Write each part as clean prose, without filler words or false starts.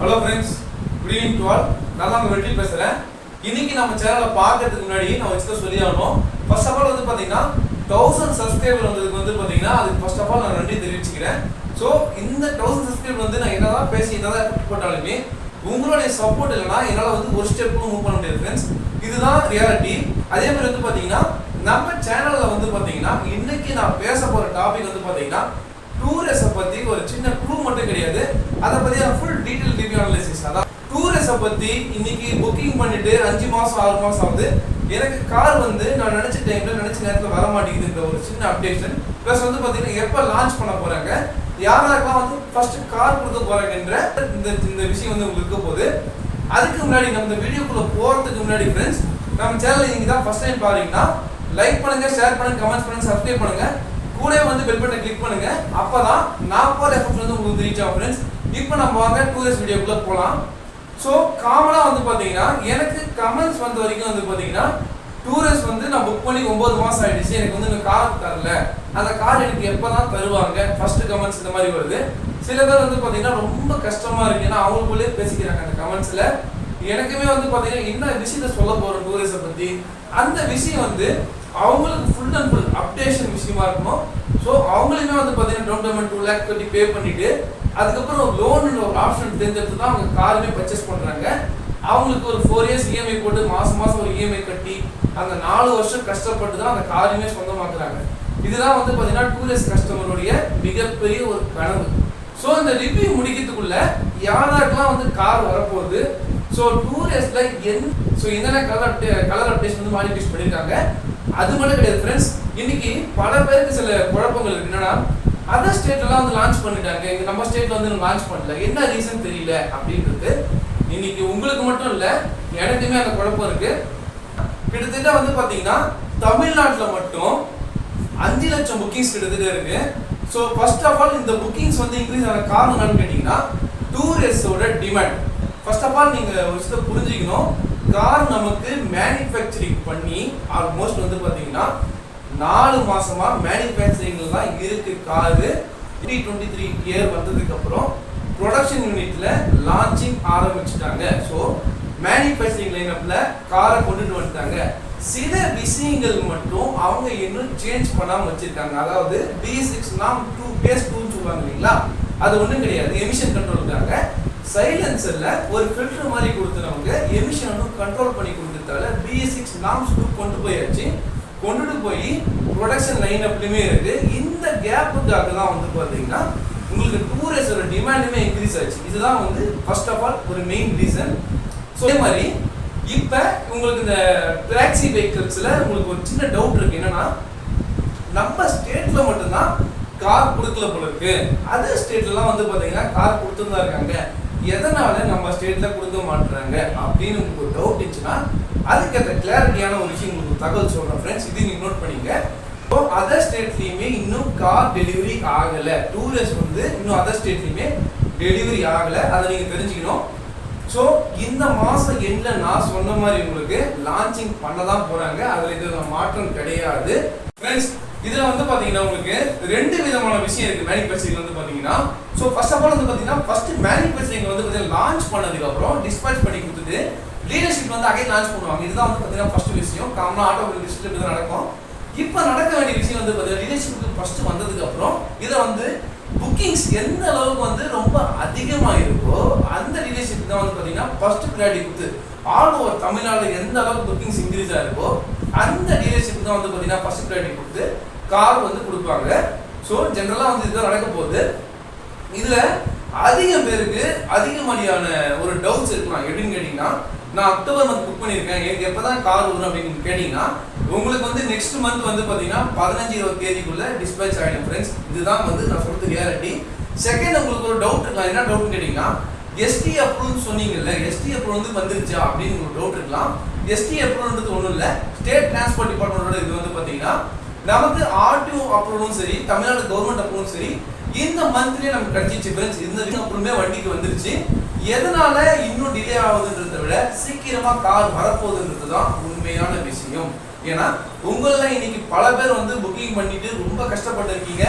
Hello friends, good evening to all. நான் தான் வெற்றி பேசுறேன். இன்னைக்கு நம்ம சேனலை பார்க்கிறதுக்கு முன்னாடி நான் வச்சுக்க சொல்லி ஆகணும். ஃபர்ஸ்ட் ஆஃப் ஆல் வந்து பாத்தீங்கன்னா 1000 சப்ஸ்கிரைபர் வந்ததுக்கு வந்து பாத்தீங்கன்னா அதுக்கு ஃபர்ஸ்ட் ஆஃப் ஆல் நான் நன்றி தெரிவிச்சுக்கிறேன். ஸோ இந்த 1000 சப்ஸ்கிரைபர் வந்து நான் என்னதான் பேசி என்னதான் எஃபெக்ட் போட்டாலுமே உங்களுடைய சப்போர்ட் இல்லைன்னா என்னால் வந்து ஒரு ஸ்டெப் மூவ் பண்ண முடியாது ஃப்ரெண்ட்ஸ். இதுதான் ரியாலிட்டி. அதே மாதிரி வந்து பாத்தீங்கன்னா நம்ம சேனல்ல வந்து பாத்தீங்கன்னா இன்னைக்கு நான் பேச போற டாபிக் வந்து பாத்தீங்கன்னா டூரிஸை பத்தி ஒரு சின்ன க்ளூ மட்டும் கிடையாது, அதை பத்தி ஃபுல் டீடைல் ரிவ்யூ அனாலிசிஸ். அதான் டூரிஸை பத்தி இன்னைக்கு புக்கிங் பண்ணிட்டு 5 மாசம் 6 மாசம் ஆகுது. எனக்கு கார் வந்து நான் நினைச்ச டைம்ல நினைச்ச நேரத்தில் வர மாட்டேங்குதுன்ற ஒரு சின்ன அப்டேஷன். ப்ளஸ் வந்து பாத்தீங்கன்னா எப்போ லான்ச் பண்ண போறாங்க, யாராருக்கெல்லாம் வந்து ஃபர்ஸ்ட் கார் கொடுக்க போறாங்கன்ற இந்த விஷயம் வந்து உங்களுக்கு இருக்க போகுது. அதுக்கு முன்னாடி நம்ம இந்த வீடியோக்குள்ள போறதுக்கு முன்னாடி ஃப்ரெண்ட்ஸ், நம்ம சேனல் நீங்க தான் ஃபர்ஸ்ட் டைம் பாருங்கன்னா லைக் பண்ணுங்க, ஷேர் பண்ணுங்க, கமெண்ட்ஸ் பண்ணுங்க, சப்ஸ்கிரைப் பண்ணுங்க, கூட வந்து பெல் பட்டனை கிளிக் பண்ணுங்க. அப்பதான் நான் போற எஃபெக்ட் வந்து உங்களுக்கு ரீச் ஆகும் ஃப்ரெண்ட்ஸ். இப்போ நம்ம வாங்க டூரிஸ்ட் வீடியோக்குள்ள போலாம். ஸோ காமனா வந்து பாத்தீங்கன்னா எனக்கு கமெண்ட்ஸ் வந்த வரைக்கும் வந்து பாத்தீங்கன்னா டூரிஸ்ட் வந்து நான் புக் பண்ணி 9 மாசம் ஆயிடுச்சு, எனக்கு வந்து இந்த கார் தரல, அந்த கார் எனக்கு எப்பதான் தருவாங்க, ஃபர்ஸ்ட் கமெண்ட்ஸ் இந்த மாதிரி வருது. சில பேர் வந்து பாத்தீங்கன்னா ரொம்ப கஷ்டமா இருக்கு, ஏன்னா அவங்களுக்குள்ளே பேசிக்கிறாங்க அந்த கமெண்ட்ஸ்ல. எனக்குமே வந்து பாத்தீங்கன்னா என்ன விஷயத்த சொல்ல போறோம் டூரிஸ்ட பத்தி, அந்த விஷயம் வந்து அவங்களுக்கு ஃபுல் அண்ட் ஃபுல் அப்டேஷன் விஷயமா இருக்கணும். ஸோ அவங்களுமே வந்து பார்த்தீங்கன்னா டவுன் பேமெண்ட் 2 lakh கட்டி பே பண்ணிட்டு அதுக்கப்புறம் ஒரு லோன் ஒரு ஆப்ஷன் தேர்ந்தெடுத்து தான் அவங்க காருமே பர்ச்சேஸ் பண்ணுறாங்க. அவங்களுக்கு ஒரு 4 years இஎம்ஐ போட்டு மாதம் மாதம் ஒரு இஎம்ஐ கட்டி அந்த 4 வருஷம் கஷ்டப்பட்டு தான் அந்த காருமே சொந்தமாக்குறாங்க. இதுதான் வந்து பார்த்தீங்கன்னா டூரிஸ்ட் கஸ்டமருடைய மிகப்பெரிய ஒரு கனவு. ஸோ இந்த ரிவ்யூ முடிக்கிறதுக்குள்ள யாராருக்கெல்லாம் வந்து கார் வரப்போகுது, ஸோ டூரிஸ்ட்ல என்னென்ன கலர் அப்டேஷன் வந்து மாடிஃபிகேஷன் பண்ணியிருக்காங்க, அது மட்டும் கிடையாது ஃப்ரெண்ட்ஸ். இன்னைக்கு பல பேருக்கு சில குழப்பங்கள் இருக்கு. என்னன்னா அதர் ஸ்டேட்லாம் வந்து லான்ச் பண்ணிட்டாங்க, இங்க நம்ம ஸ்டேட்ல வந்து லான்ச் பண்ணல, என்ன ரீசன் தெரியல அப்படின்றது. இன்னைக்கு உங்களுக்கு மட்டும் இல்ல எனக்குமே அந்த குழப்பம் இருக்கு. கிட்டத்தட்ட வந்து பாத்தீங்கன்னா தமிழ்நாட்டில் மட்டும் 5 லட்சம் புக்கிங்ஸ் கிட்டத்தட்ட இருக்கு. ஸோ ஃபர்ஸ்ட் ஆஃப் ஆல் இந்த புக்கிங்ஸ் வந்து இன்க்ரீஸ் ஆன காரணம் என்னன்னு கேட்டீங்கன்னா டூரிஸ்டோட டிமாண்ட். ஃபர்ஸ்ட் ஆஃப் ஆல் நீங்க ஒரு விஷயத்தை புரிஞ்சுக்கணும், கார் நமக்கு மேனுஃபேக்சரிங் பண்ணி ஆல்மோஸ்ட் வந்து பாத்தீங்கன்னா 4 மாசமா மேனுஃபேக்சரிங்ல தான் இருக்கு காரு. 2023 இயர் வந்ததுக்கு அப்புறம் ப்ரொடக்ஷன் யூனிட்ல லான்ச்சிங் ஆரம்பிச்சுட்டாங்க. ஸோ மேனுஃபேக்சரிங் லைனப்ல காரை கொண்டுட்டு வந்துட்டாங்க. சில விஷயங்கள் மட்டும் அவங்க இன்னும் சேஞ்ச் பண்ணாம வச்சிருக்காங்க. அதாவது B6 நாம் 2 பேஸ் 2 சொல்லுவாங்க இல்லைங்களா, அது ஒன்றும் கிடையாது. எமிஷன் கண்ட்ரோலுக்காக சைலன்சர்ல ஒரு ஃபில்டர் மாதிரி கொடுத்துனவங்க எமிஷன் கண்ட்ரோல் பண்ணி கொடுத்ததால B6 நாம்ஸ் 2 கொண்டுட்டு போய் ப்ரொடக்ஷன் லைன் அப்லயுமே இருக்கு. இந்த கேப்புக்காக தான் வந்து பாத்தீங்கன்னா உங்களுக்கு டூரிஸ்டோட டிமாண்டுமே இன்க்ரீஸ் ஆச்சு. இதுதான் வந்து ஃபர்ஸ்ட் ஆஃப் ஆல் ஒரு மெயின் ரீசன். ஸோ அதே மாதிரி இப்ப உங்களுக்கு இந்த டாக்ஸி வெஹிக்கிள்ஸ்ல உங்களுக்கு ஒரு சின்ன டவுட் இருக்கு, என்னன்னா நம்ம ஸ்டேட்ல மட்டும்தான் கார் கொடுக்கல போல இருக்கு, அதர் ஸ்டேட்லாம் வந்து பாத்தீங்கன்னா கார் கொடுத்துதான் இருக்காங்க, எதனால நம்ம ஸ்டேட்ல கொடுக்க மாட்டாங்க அப்படின்னு உங்களுக்கு ஒரு டவுட் இருந்துச்சுன்னா அதுக்கேற்ற கிளாரிட்டியான ஒரு விஷயம் உங்களுக்கு தகவல் சொல்றேன் ஃப்ரெண்ட்ஸ். இது நீங்க நோட் பண்ணிங்க. ஸோ அதர் ஸ்டேட்லயுமே இன்னும் கார் டெலிவரி ஆகல, டூரிஸ்ட் வந்து இன்னும் அதர் ஸ்டேட்லயுமே டெலிவரி ஆகல, அதை நீங்க தெரிஞ்சுக்கணும். ஸோ இந்த மாசம் எண்ட்ல நான் சொன்ன மாதிரி உங்களுக்கு லான்ச்சிங் பண்ணதான் போறாங்க, அதுல இது மாற்றம் கிடையாது ஃப்ரெண்ட்ஸ். இதுல வந்து பாத்தீங்கன்னா உங்களுக்கு 2 விதமான விஷயம் இருக்கு மேனுஃபேக்சரிங் வந்து பாத்தீங்கன்னா. ஸோ ஃபர்ஸ்ட் ஆஃப் ஆல் வந்து பாத்தீங்கன்னா ஃபர்ஸ்ட் மேனுஃபேக்சரிங் வந்து பாத்தீங்கன்னா லான்ச் பண்ணதுக்கு அப்புறம் டிஸ்பேட்ச் பண்ணி கொடுத்துட்டு லீடர்ஷிப் வந்து அகைன் லான்ச் பண்ணுவாங்க. இதுதான் வந்து பாத்தீங்கன்னா ஃபர்ஸ்ட் விஷயம். காமனா ஆட்டோமொபைல் இண்டஸ்ட்ரியில இப்படி தான் நடக்கும். இப்போ நடக்க வேண்டிய விஷயம் வந்து பாத்தீங்கன்னா லீடர்ஷிப் ஃபர்ஸ்ட் வந்ததுக்கு அப்புறம் இதை வந்து புக்கிங்ஸ் எந்த அளவுக்கு வந்து ரொம்ப அதிகமா இருக்கோ அந்த லீடர்ஷிப் தான் வந்து பாத்தீங்கன்னா ஃபர்ஸ்ட் ப்ரையாரிட்டி கொடுத்து ஆல் ஓவர் தமிழ்நாடுல எந்த அளவுக்கு புக்கிங்ஸ் இன்க்ரீஸ் ஆயிருக்கோ அந்த டீலர்ஷிப் தான் வந்து பாத்தீங்கன்னா ஃபர்ஸ்ட் ப்ரையாரிட்டி கொடுத்து கார் வந்து கொடுப்பாங்க. ஸோ ஜென்ரலா வந்து இதுதான் நடக்க போகுது. இதுல அதிக பேருக்கு அதிகமணியான ஒரு டவுட்ஸ் இருக்கலாம். எப்படின்னு கேட்டீங்கன்னா நான் அக்டோபர் மந்த் புக் பண்ணியிருக்கேன், எனக்கு எப்பதான் கார் வரும் அப்படின்னு கேட்டீங்கன்னா உங்களுக்கு வந்து நெக்ஸ்ட் மந்த் வந்து பாத்தீங்கன்னா 15-20 தேதிக்குள்ள டிஸ்பேச் ஆயிடும் ஃப்ரெண்ட்ஸ். இதுதான் வந்து நான் சொல்றது ரியாலிட்டி. செகண்ட் உங்களுக்கு ஒரு டவுட் இருக்கலாம், என்ன டவுட்னு கேட்டீங்கன்னா எஸ்டி அப்ரூவல் சொன்னீங்கல்ல, எஸ்டி அப்ரூவல் வந்து வந்துருச்சா அப்படின்னு உங்களுக்கு டவுட் இருக்கலாம். எஸ்டி அப்ரூவல்ன்றது ஒன்றும் இல்லை, ஸ்டேட் டிரான்ஸ்போர்ட் டிபார்ட்மெண்டோட இது வந்து பாத்தீங்கன்னா நமக்கு ஆர்டிஓ அப்ரூவலும் சரி, தமிழ்நாடு கவர்மெண்ட் அப்ரூவலும் சரி இந்த மந்த்லயே நமக்கு கிடைச்சிச்சு ஃப்ரெண்ட்ஸ். இந்த அப்ரூவலுமே வண்டிக்கு வந்துருச்சு. எதனால இன்னும் டிலே ஆகுதுன்றதை விட சீக்கிரமா கார் வரப்போகுதுன்றது தான் உண்மையான விஷயம். ஏன்னா உங்கள இன்னைக்கு பல பேர் வந்து புக்கிங் பண்ணிட்டு ரொம்ப கஷ்டப்பட்டு இருக்கீங்க.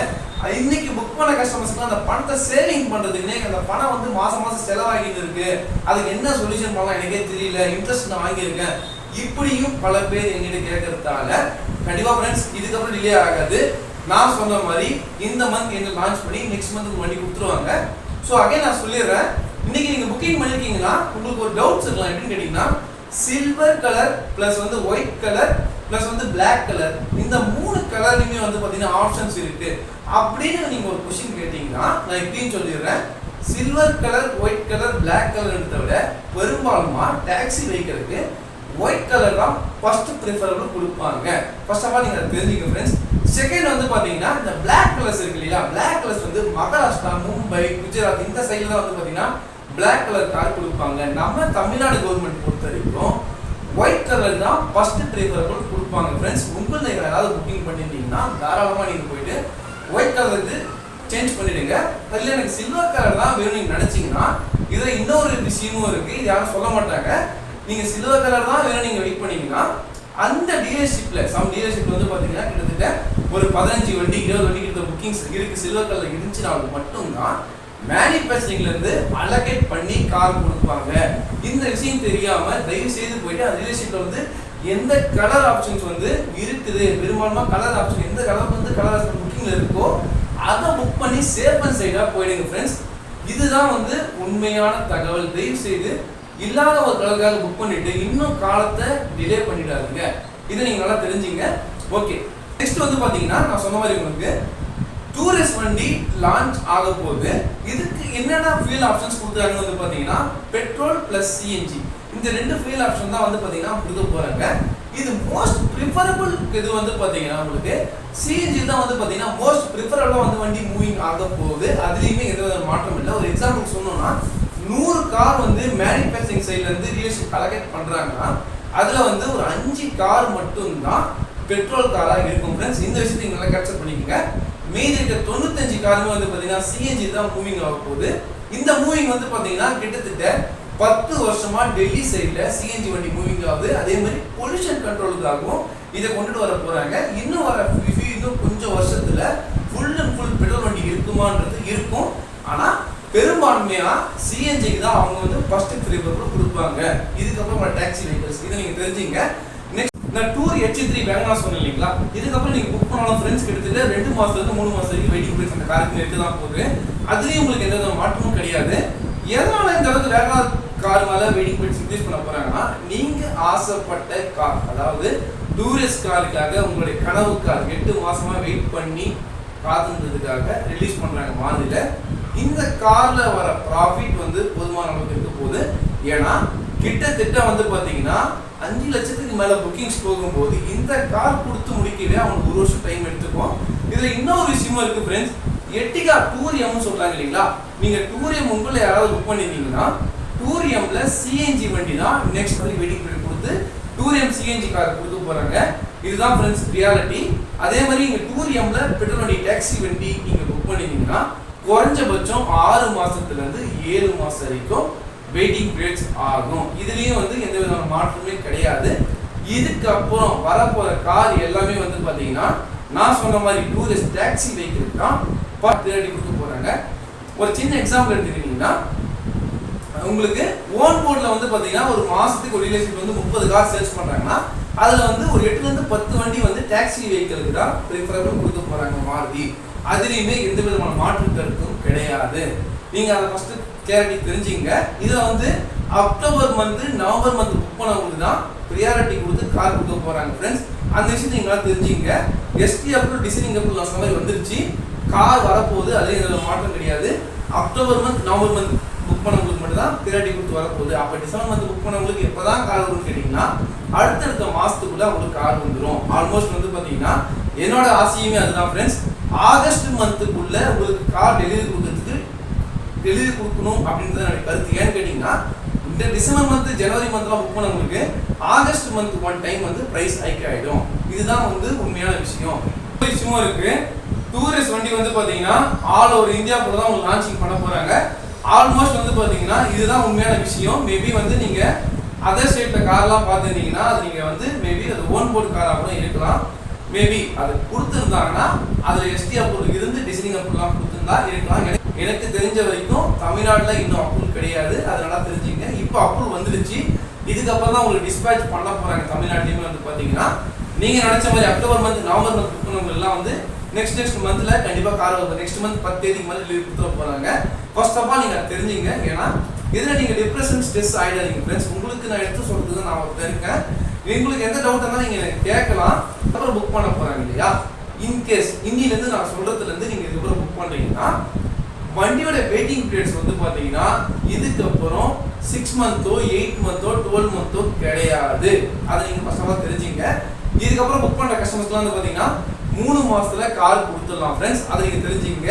இன்னைக்கு புக் பண்ண கஸ்டமர்ஸ்க்கு அந்த பணத்தை சேவிங் பண்றதுக்குன்னே அந்த பணம் வந்து மாசம் மாசம் செலவாகிட்டு இருக்கு, அதுக்கு என்ன சொல்யூஷன் பண்ணலாம் எனக்கே தெரியல, இன்ட்ரெஸ்ட் நான் வாங்கியிருக்கேன், இப்படியும் பல பேர் எங்கிட்ட கேட்கறதால கண்டிப்பா ஃப்ரெண்ட்ஸ் இதுக்கப்புறம் டிலே ஆகாது. நான் சொன்ன மாதிரி இந்த மந்த் என்ன லான்ச் பண்ணி நெக்ஸ்ட் மந்த் வண்டி கொடுத்துருவாங்க. ஸோ அகைன் நான் சொல்லிடுறேன், இன்னைக்கு நீங்க புக்கிங் பண்ணிருக்கீங்கன்னா உங்களுக்கு ஒரு டவுட்ஸ் இருக்கலாம். எப்படின்னு கேட்டீங்கன்னா சில்வர் கலர் பிளஸ் வந்து ஒயிட் கலர் பிளஸ் வந்து பிளாக் கலர், இந்த 3 கலர்லயுமே வந்து பாத்தீங்கன்னா ஆப்ஷன்ஸ் இருக்கு அப்படின்னு நீங்க ஒரு கொஸ்டின் கேட்டீங்கன்னா நான் இப்படின்னு சொல்லிடுறேன். Silver colour white colour black colour விட பெரும்பாலுமா டாக்ஸி வெஹிக்கிளுக்கு ஒயிட் கலர் தான் ஃபர்ஸ்ட் ப்ரிஃபரபிள் கொடுப்பாங்க. ஃபர்ஸ்ட் ஆஃப் ஆல் நீங்க அதை தெரிஞ்சுக்க ஃப்ரெண்ட்ஸ். செகண்ட் வந்து பாத்தீங்கன்னா இந்த பிளாக் கலர்ஸ் இருக்கு இல்லையா, பிளாக் கலர்ஸ் வந்து மகாராஷ்டிரா, மும்பை, குஜராத் இந்த சைடுல தான் வந்து பாத்தீங்கன்னா பிளாக் கலர் கார் கொடுப்பாங்க. நம்ம தமிழ்நாடு கவர்மெண்ட் பொறுத்த வரைக்கும் ஒயிட் கலர் தான் ஃபர்ஸ்ட் ப்ரிஃபரபிள் கொடுப்பாங்க ஃப்ரெண்ட்ஸ். உங்களுக்கு யாராவது புக்கிங் பண்ணிருந்தீங்கன்னா தாராளமா நீங்க போயிட்டு ஒயிட் கலருக்கு சேஞ்ச் பண்ணிடுங்க. அதுல எனக்கு சில்வர் கலர் தான் வேணும் நீங்க நினைச்சீங்கன்னா இதுல இன்னொரு விஷயமும் இருக்கு, இது யாரும் சொல்ல மாட்டாங்க. நீங்க சில்வர் கலர் தான் வேணும் நீங்க வெயிட் பண்ணீங்கன்னா அந்த டீலர்ஷிப்ல வந்து பாத்தீங்கன்னா கிட்டத்தட்ட ஒரு 15 வண்டி 20 வண்டி கிட்ட புக்கிங்ஸ் இருக்கு சில்வர் கலர் இருந்துச்சுனாலும் மட்டும்தான் மேனுஃபேக்சரிங்ல இருந்து அலோகேட் பண்ணி கார் கொடுப்பாங்க. இந்த விஷயம் தெரியாம தயவு செய்து போயிட்டு அந்த டீலர்ஷிப்ல வந்து எந்த கலர் ஆப்ஷன்ஸ் வந்து இருக்குது, பெரும்பாலுமா கலர் ஆப்ஷன் எந்த கலர் வந்து கலர் ஆப்ஷன் புக்கிங்ல இருக்கோ அதை புக் பண்ணி சேஃப் அண்ட் சைடா போயிடுங்க ஃப்ரெண்ட்ஸ். இதுதான் வந்து உண்மையான தகவல். தயவு செய்து இல்லாத ஒரு கலருக்காக புக் பண்ணிட்டு இன்னும் காலத்தை டிலே பண்ணிடாதீங்க. இதை நீங்க நல்லா தெரிஞ்சுங்க. ஓகே, நெக்ஸ்ட் வந்து பாத்தீங்கன்னா நான் சொன்ன மாதிரி உங்களுக்கு டூரிஸ்ட் வண்டி லான்ச் ஆக போகுது. இதுக்கு என்னென்ன ஃபியூல் ஆப்ஷன்ஸ் கொடுக்குறாங்கன்னு வந்து பாத்தீங்கன்னா பெட்ரோல் பிளஸ் சிஎன்ஜி, இந்த 2 ஃபியூல் ஆப்ஷன் தான் வந்து பாத்தீங்கன்னா கொடுக்க போறாங்க. இது மோஸ்ட் ப்ரிஃபரபிள் இது வந்து பாத்தீங்கன்னா உங்களுக்கு சிஎன்ஜி தான் வந்து பாத்தீங்கன்னா மோஸ்ட் ப்ரிஃபரபிளா வந்து வண்டி மூவிங் ஆக போகுது. அதுலயுமே எந்த வித மாற்றம் இல்லை. ஒரு எக்ஸாம்பிள் சொன்னோம்னா 100 கார் வந்து மேனுஃபேக்சரிங் சைட்ல இருந்து டீலர்ஷிப் அலோகேட் பண்றாங்கன்னா அதுல வந்து ஒரு 5 கார் மட்டும் தான் பெட்ரோல் காரா இருக்கும் ஃப்ரெண்ட்ஸ். இந்த விஷயத்தை நீங்க நல்லா கேப்சர் பண்ணிக்கோங்க. மீதி இருக்க 95 காருமே வந்து பாத்தீங்கன்னா சிஎன்ஜி தான் மூவிங் ஆக போகுது. இந்த மூவிங் வந்து பாத்தீங்கன்னா கிட்டத்தட்ட 10 வருஷமா டெல்லி சைட்ல சிஎன்ஜி வண்டி மூவிங் ஆகுது. அதே மாதிரி பொல்யூஷன் கண்ட்ரோலுக்காகவும் இதை கொண்டுட்டு வர போறாங்க. இன்னும் கொஞ்சம் வருஷத்துல ஃபுல் அண்ட் ஃபுல் பெட்ரோல் வண்டி இருக்குமான்றது இருக்கும். ஆனா பெரும்பான்மையா சிஎன்ஜிக்கு தான் அவங்க வந்து ஃபர்ஸ்ட் ப்ரிஃபரபிள் கொடுப்பாங்க. இதுக்கப்புறம் டாக்ஸி வெஹிக்கிள்ஸ் இதை நீங்க தெரிஞ்சுங்க. நான் டூர் H3 வேகனா சொன்னேன் இல்லைங்களா, இதுக்கப்புறம் நீங்க புக் பண்ணாலும் ஃப்ரெண்ட்ஸ் கிட்டத்தட்ட 2 மாசத்துலேருந்து 3 மாசம் வரைக்கும் வெயிட்டிங் பீரியட் அந்த காருக்கு எடுத்து தான் போகுது. அதுலேயும் உங்களுக்கு எந்த வித மாற்றமும் கிடையாது. எதனால இந்த அளவுக்கு வேகனா கார் மேலே வெயிட்டிங் பீரியட் இன்க்ரீஸ் பண்ண போறாங்கன்னா நீங்க ஆசைப்பட்ட கார், அதாவது டூரிஸ்ட் காருக்காக உங்களுடைய கனவு கார் 8 மாசமா வெயிட் பண்ணி காத்துன்றதுக்காக ரிலீஸ் பண்றாங்க மாதிரில இந்த கார்ல வர ப்ராஃபிட் வந்து போதுமான அளவுக்கு இருக்க போகுது. ஏன்னா கிட்டத்தட்ட வந்து பாத்தீங்கன்னா 5 லட்சத்துக்கு மேல புக்கிங்ஸ் போகும்போது இந்த கார் கொடுத்து முடிக்கவே அவங்களுக்கு 1 வருஷம் டைம் எடுத்துக்கும். இதுல இன்னொரு விஷயமும் இருக்கு ஃப்ரெண்ட்ஸ், எட்டிகா டூரியம்னு சொல்றாங்க இல்லைங்களா, நீங்க டூரியம் உங்களை யாராவது புக் பண்ணிருந்தீங்கன்னா டூரியம்ல சிஎன்ஜி வண்டி தான் நெக்ஸ்ட் வரைக்கும் வெயிட்டிங் பீரியட் கொடுத்து டூரியம் சிஎன்ஜி கார் கொடுக்க போறாங்க. இதுதான் ஃப்ரெண்ட்ஸ் ரியாலிட்டி. அதே மாதிரி நீங்க டூரியம்ல பெட்ரோல் வண்டி டாக்ஸி வண்டி நீங்க புக் பண்ணிருந்தீங்கன்னா குறைஞ்சபட்சம் 6 மாசத்துல இருந்து 7 மாசம் வரைக்கும் வெயிட்டிங் பீரியட்ஸ் ஆகும். இதுலயும் வந்து எந்த விதமான மாற்றமே கிடையாது. இதுக்கப்புறம் வரப்போற கார் எல்லாமே வந்து பாத்தீங்கன்னா நான் சொன்ன மாதிரி டூரிஸ்ட் டாக்ஸி வெஹிக்கிள் தான் ப்ரியாரிட்டி கொடுக்க போறாங்க. ஒரு சின்ன எக்ஸாம்பிள் எடுத்துக்கிட்டீங்கன்னா உங்களுக்கு ஓன் போர்ட்ல வந்து பாத்தீங்கன்னா ஒரு மாசத்துக்கு ஒரு டீலர்ஷிப் வந்து 30 கார் சேல்ஸ் பண்றாங்கன்னா அதுல வந்து ஒரு 8 ல இருந்து 10 வண்டி வந்து டாக்ஸி வெஹிக்கிளுக்கு தான் ப்ரிஃபரபிள் கொடுக்க போறாங்க மாருதி. அதுலயுமே எந்த விதமான மாற்று கருத்தும் கிடையாது. நீங்க அதை ஃபர்ஸ்ட் கிளாரிட்டி தெரிஞ்சுங்க. இதுல வந்து October month November month book பண்ணவங்களுக்கு தான் ப்ரியாரிட்டி கொடுத்து கார் கொடுக்க போறாங்க ஃப்ரெண்ட்ஸ். அந்த விஷயத்தை நீங்களா தெரிஞ்சுங்க. எஸ்டி அப்ரூவல் டிசைனிங் அப்ரூவல் நான் சொன்ன மாதிரி வந்துருச்சு, கார் வரப்போகுது, அதுல எந்த மாற்றம் கிடையாது. October month November month book பண்ணவங்களுக்கு மட்டும் தான் ப்ரியாரிட்டி கொடுத்து வரப்போகுது. அப்ப டிசம்பர் மந்த் புக் பண்ணவங்களுக்கு எப்பதான் கார் வரும்னு கேட்டீங்கன்னா அடுத்தடுத்த மாசத்துக்குள்ள உங்களுக்கு கார் வந்துடும். ஆல்மோஸ்ட் வந்து பாத்தீங்கன்னா என்னோட ஆசையுமே அதுதான் ஃப்ரெண்ட்ஸ். ஆகஸ்ட் மந்த்துக்குள்ள உங்களுக்கு கார் டெலிவரி கொடுக்கணும் அப்படின்றது என்னோட கருத்து. ஏன்னு கேட்டீங்கன்னா இந்த டிசம்பர் மந்த் ஜனவரி மந்த்லாம் புக் பண்ணவங்களுக்கு ஆகஸ்ட் மந்த் 1 டைம் வந்து பிரைஸ் ஹைக் ஆயிடும். இதுதான் வந்து உண்மையான விஷயம். விஷயமும் இருக்கு. டூரிஸ்ட் வண்டி வந்து பாத்தீங்கன்னா ஆல் ஓவர் இந்தியா கூட தான் உங்களுக்கு லான்ச்சிங் பண்ண போறாங்க. ஆல்மோஸ்ட் வந்து பாத்தீங்கன்னா இதுதான் உண்மையான விஷயம். மேபி வந்து நீங்க அதர் ஸ்டேட்ல கார்லாம் பார்த்துட்டீங்கன்னா அது நீங்க வந்து மேபி அது ஓன் போர்டு காரா கூட இருக்கலாம். மேபி அது கொடுத்துருந்தாங்கன்னா அதுல எஸ்டி அப்ரூவல் இருந்து டிசைனிங் அப்ரூவல்லாம் கொடுத்துருந்தா இருக்கலாம். எனக்கு தெரிஞ்ச வரைக்கும் தமிழ்நாட்டில் இன்னும் அப்ரூவல் கிடையாது. அதனால தெரிஞ்சுங்க. இப்போ அப்ரூவல் வந்துருச்சு. இதுக்கப்புறம் தான் உங்களுக்கு டிஸ்பேச் பண்ண போறாங்க. தமிழ்நாட்டிலுமே வந்து பார்த்தீங்கன்னா நீங்க நினைச்ச மாதிரி October month November month book பண்ணவங்க எல்லாம் வந்து நெக்ஸ்ட் மந்த்ல கண்டிப்பா கார் வரும். நெக்ஸ்ட் மந்த் 10 தேதிக்கு மேலே லீவ் கொடுத்துட போறாங்க. ஃபர்ஸ்ட் ஆஃப் ஆல் நீங்க தெரிஞ்சுங்க. ஏன்னா இதுல நீங்க டிப்ரெஷன் ஸ்ட்ரெஸ் ஆயிடாதீங்க ஃப்ரெண்ட்ஸ். உங்களுக்கு நான் எடுத்து சொல்றதுக்கு நான் இருக்கேன். உங்களுக்கு எந்த டவுட் இருந்தாலும் நீங்க கேட்கலாம். அப்புறம் புக் பண்ண போறாங்க இல்லையா? இன்கேஸ் இன்னிலேருந்து நான் சொல்றதுலேருந்து நீங்க இதுக்கப்புறம் புக் பண்றீங்கன்னா வண்டியோட வெயிட்டிங் பீரியட்ஸ் வந்து பார்த்தீங்கன்னா இதுக்கப்புறம் 6 மந்த்தோ 8 மந்த்தோ 12 மந்த்தோ கிடையாது. அதை நீங்க ஃபர்ஸ்ட் ஆஃப் ஆல் தெரிஞ்சுங்க. இதுக்கப்புறம் புக் பண்ற கஸ்டமர்ஸ்லாம் வந்து பார்த்தீங்கன்னா 3 மாசத்துல கார் கொடுத்துடலாம் ஃப்ரெண்ட்ஸ். அதை நீங்க தெரிஞ்சுங்க.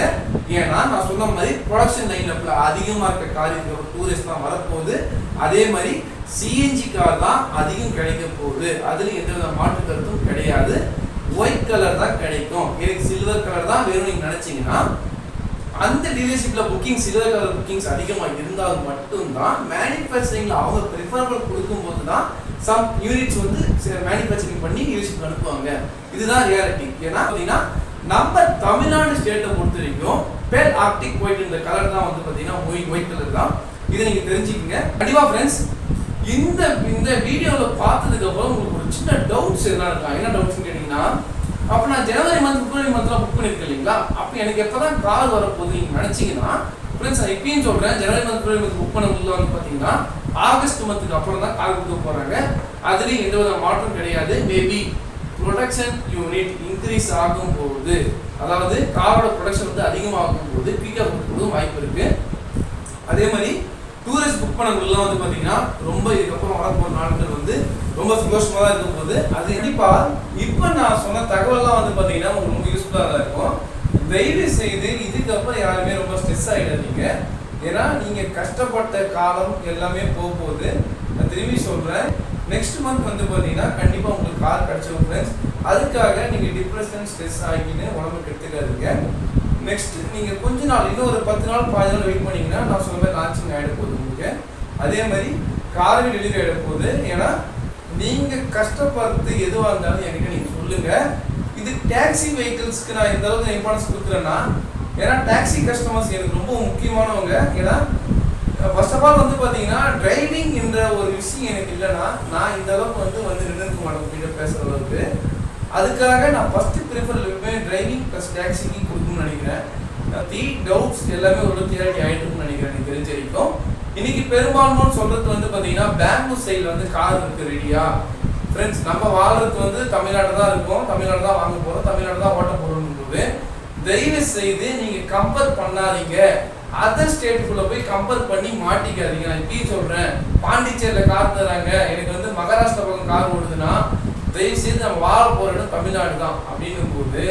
ஏன்னா நான் சொன்ன மாதிரி ப்ரொடக்ஷன் லைன்ல அதிகமா இருக்க கார் இதுக்கப்புறம் டூரிஸ்ட் தான் வரப்போகுது. அதே மாதிரி சிஎன்ஜி கார் தான் அதிகம் கிடைக்க போகுது. அதுல எந்த வித மாற்று கருத்தும் கிடையாது. ஒயிட் கலர் தான் கிடைக்கும். எனக்கு சில்வர் கலர் தான் வேணும் நீங்க நினைச்சீங்கன்னா அந்த டீலர்ஷிப்ல புக்கிங் சில்வர் கலர் புக்கிங்ஸ் அதிகமாக இருந்தால் மட்டும்தான் மேனுஃபேக்சரிங்ல அவங்க ப்ரிஃபரபிள் கொடுக்கும்போது தான் சம் யூனிட்ஸ் வந்து மேனுஃபேக்சரிங் பண்ணி டீலர்ஷிப் அனுப்புவாங்க. இதுதான் ரியாலிட்டி. ஏன்னா பார்த்தீங்கன்னா நம்ம தமிழ்நாடு ஸ்டேட்டை பொறுத்த வரைக்கும் பேல் ஆர்டிக் ஒயிட் இந்த கலர் தான் வந்து பார்த்தீங்கன்னா ஒயிட் கலர் தான். இதை நீங்க தெரிஞ்சுக்கங்க கண்டிப்பா ஃப்ரெண்ட்ஸ். இந்த வீடியோவில் பார்த்ததுக்கு அப்புறம் உங்களுக்கு ஒரு சின்ன டவுட்ஸ் எல்லாம் இருக்கலாம். என்ன டவுட்ஸ் கேட்டீங்கன்னா அப்போ நான் ஜனவரி மந்த் பிப்ரவரி மந்த்லாம் புக் பண்ணியிருக்கேன் இல்லைங்களா? அப்போ எனக்கு எப்போ தான் கார் வரப்போகுது நீங்கள் நினச்சிங்கன்னா ஃப்ரெண்ட்ஸ் நான் இப்பயும் சொல்கிறேன். ஜனவரி மந்த் பிப்ரவரி மந்த் புக் பண்ண வந்து பார்த்தீங்கன்னா ஆகஸ்ட் மந்த்துக்கு அப்புறம் தான் கார் கொடுக்க போகிறாங்க. அதுலேயும் எந்த வித மாற்றம் கிடையாது. மேபி ப்ரொடக்ஷன் யூனிட் இன்க்ரீஸ் ஆகும்போது, அதாவது காரோட ப்ரொடக்ஷன் வந்து அதிகமாகும் போது பிக்கப் கொடுக்கும் வாய்ப்பு இருக்கு. அதே மாதிரி டூரிஸ்ட் புக் பண்ணவங்கலாம் வந்து பார்த்தீங்கன்னா ரொம்ப இதுக்கப்புறம் வரப்போகிற நாட்கள் வந்து ரொம்ப சந்தோஷமாக தான் இருக்கும் போது அது கண்டிப்பாக இப்போ நான் சொன்ன தகவல்லாம் வந்து பார்த்தீங்கன்னா உங்களுக்கு ரொம்ப யூஸ்ஃபுல்லாக தான் இருக்கும். தயவு செய்து இதுக்கப்புறம் யாருமே ரொம்ப ஸ்ட்ரெஸ் ஆகிடாதீங்க. ஏன்னா நீங்கள் கஷ்டப்பட்ட காலம் எல்லாமே போகும்போது நான் திரும்பி சொல்கிறேன். நெக்ஸ்ட் மந்த் வந்து பார்த்தீங்கன்னா கண்டிப்பாக உங்களுக்கு கார் கிடச்சிடும் ஃப்ரெண்ட்ஸ். அதுக்காக நீங்கள் டிப்ரெஷன் ஸ்ட்ரெஸ் ஆகின்னு உடம்பு கெடுத்துக்காதீங்க. நெக்ஸ்ட் நீங்கள் கொஞ்ச நாள் இன்னும் ஒரு 10 நாள் 15 நாள் வெயிட் பண்ணிங்கன்னா நான் சொல்ல மாதிரி லான்ச்சிங் ஆகிட போகுது உங்களுக்கு. அதே மாதிரி கார் டெலிவரி ஆகிட போகுது. ஏன்னா நீங்கள் கஷ்டப்படுறது எதுவாக இருந்தாலும் என்கிட்ட நீங்கள் சொல்லுங்கள். இது டாக்ஸி வெஹிக்கிள்ஸ்க்கு நான் எந்த அளவுக்கு இம்பார்ட்டன்ஸ் கொடுக்குறேன்னா, ஏன்னா டாக்ஸி கஸ்டமர்ஸ் எனக்கு ரொம்ப முக்கியமானவங்க. ஏன்னா ஃபர்ஸ்ட் ஆஃப் ஆல் வந்து பார்த்தீங்கன்னா டிரைவிங் என்ற ஒரு விஷயம் எனக்கு இல்லைன்னா நான் இந்த அளவுக்கு வந்து நின்றுக்க மாட்டேன் உங்ககிட்ட பேசுகிற அளவுக்கு. அதுக்காக நான் ஃபர்ஸ்ட் ப்ரிஃபர் டிரைவிங் ப்ளஸ் டாக்ஸிக்கு கொடுக்கணும்னு நினைக்கிறேன். டவுட்ஸ் எல்லாமே ஒரு கிளியாரிட்டி ஆகிட்டுன்னு நினைக்கிறேன் எனக்கு தெரிஞ்ச வரைக்கும். இன்னைக்கு பெரும்பான்மைன்னு சொல்றது வந்து பார்த்தீங்கன்னா பெங்களூர் சைடில் வந்து கார் இருக்கு ரெடியா ஃப்ரெண்ட்ஸ். நம்ம வாழ்றது வந்து தமிழ்நாடு தான் இருக்கும். தமிழ்நாடு தான் வாங்க போகிறோம். தமிழ்நாடு தான் ஓட்ட போகிறோம் போது தயவு செய்து நீங்கள் கம்பேர் பண்ணாதீங்க. அதர் ஸ்டேட்டுக்குள்ள போய் கம்பேர் பண்ணி மாட்டிக்காதீங்க. நான் இப்பயும் சொல்கிறேன். பாண்டிச்சேரியில் கார் தராங்க, எனக்கு வந்து மகாராஷ்டிரா பக்கம் கார் ஓடுதுன்னா தயவு செய்து நம்ம வாழ போகிற இடம் தமிழ்நாடு தான் அப்படின்னும் போது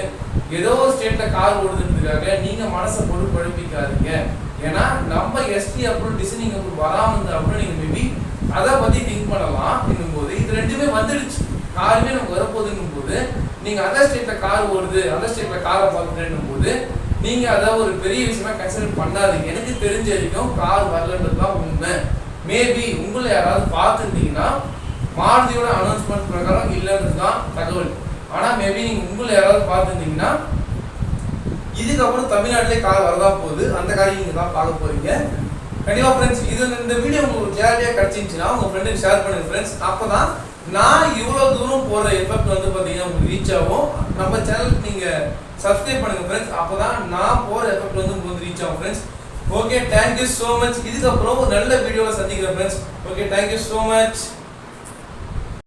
ஏதோ ஸ்டேட்டில் கார் ஓடுதுன்றதுக்காக நீங்கள் மனசை போட்டு குழப்பிக்காதீங்க. ஏன்னா நம்ம எஸ்டி அப்ரூவல் டிசைனிங் அப்ரூவல் வராமல் இருந்தால் அப்புறம் நீங்கள் மேபி அதை பற்றி திங்க் பண்ணலாம். என்னும் போது இது ரெண்டுமே வந்துடுச்சு. காருமே நமக்கு வரப்போகுதுன்னும் போது நீங்கள் அதர் ஸ்டேட்டில் கார் ஓடுது, அதர் ஸ்டேட்டில் காரை பார்க்குறேன்னும் போது நீங்கள் அதை ஒரு பெரிய விஷயமா கன்சிடர் பண்ணாதீங்க. எனக்கு தெரிஞ்ச வரைக்கும் கார் வரலன்றது தான் உண்மை. மேபி உங்களை யாராவது பார்த்துருந்தீங்கன்னா மாருதியோட அனௌன்ஸ்மெண்ட் பிரகாரம் இல்லைன்றது தான் தகவல். ஆனால் மேபி நீங்கள் உங்களை யாராவது பார்த்துருந்தீங்கன்னா இதுக்கப்புறம் தமிழ்நாட்டிலே கார் வரதான் போகுது. அந்த காரியம் நீங்கள் தான் பார்க்க போறீங்க. கண்டிப்பாக ஃப்ரெண்ட்ஸ் இந்த வீடியோ உங்களுக்கு கிளாரிட்டியாக கிடச்சிருந்துச்சுன்னா உங்கள் ஃப்ரெண்டுக்கு ஷேர் பண்ணுங்க ஃப்ரெண்ட்ஸ். அப்போ தான் நான் இவ்வளோ தூரம் போகிற எஃபெக்ட் வந்து பார்த்தீங்கன்னா உங்களுக்கு ரீச் ஆகும். நம்ம சேனலுக்கு நீங்கள் சப்ஸ்கிரைப் பண்ணுங்க ஃப்ரெண்ட்ஸ். அப்போ தான் நான் போகிற எஃபெக்ட் வந்து உங்களுக்கு ரீச் ஆகும் friends. Okay, thank you so much. இதுக்கப்புறம் ஒரு நல்ல வீடியோவில் சந்திக்கிறேன் friends. Okay, thank you so much.